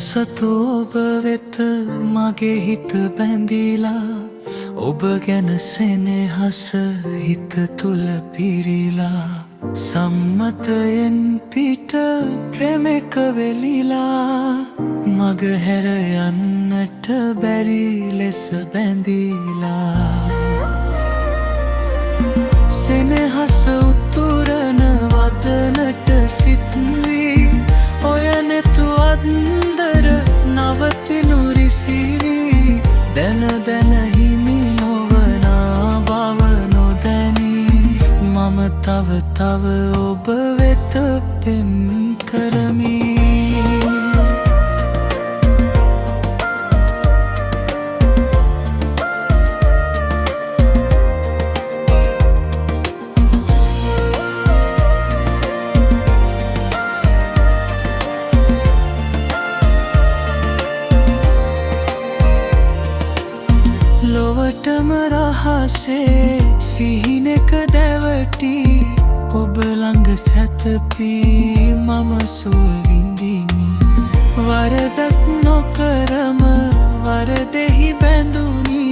සතු ඔබ වෙත මගේ හිත බැඳිලා ඔබ ගැන සෙනෙහස හිත තුල පිරීලා සම්මතයෙන් පිට ප්‍රේමක වෙලිලා මග හැර යන්නට බැරි ලෙස බැඳිලා සෙනෙහස උතුරන වදනට සිත් වී ඔය නෙතු අන්දර නවතිනු රිසිරි දැන දැන හිමි නොවනා බව නොදැනී මම තව තව ඔබ වෙත පෙම් කරමි ලොවටම රහසේ සිහිනක දැවටි ඔබ ළඟ සැතපී මම සුව විඳිමි වරදක් නොකරම වරදෙහි බැඳුනි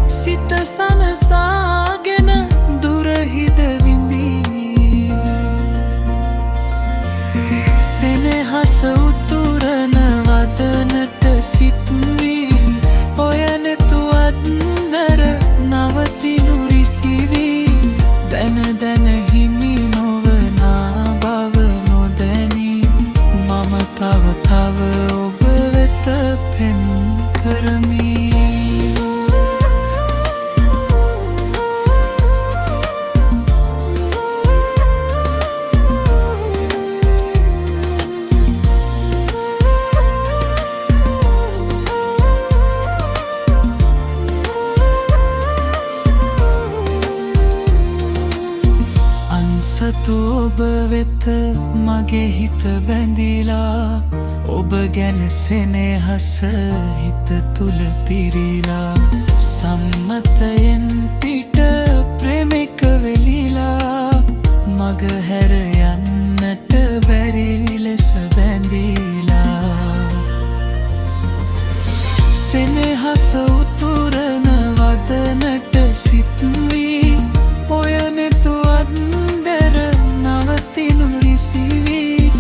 සිත සනසාගෙන දුරහිද විඳිමි සෙනෙහස උතුරන වදනට සිත් වී ඔය නෙතු අන්දර නවතිනු රිසිවි දැන දැන හිමි නොවනා බව නොදැනී මම තව තව ඔබ වෙත පෙම් කරමි සතු ඔබ වෙත මගේ හිත බැඳිලා ඔබ ගැන සෙනෙහස හිත තුල පිරීලා සම්මතයෙන් පිට ප්‍රේමක වෙලිලා මග හැර යන්නට බැරි ලෙස බැඳිලා සෙනෙහස උතුරන වදනට සිත් වී ඔය නෙතු නවතිනු රිසිවි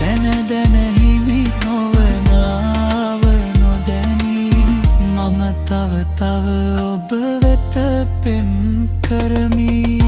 දැන දැන හිමි නොවනාව නොදැනී මම තව තව ඔබ වෙත පෙම් කරමි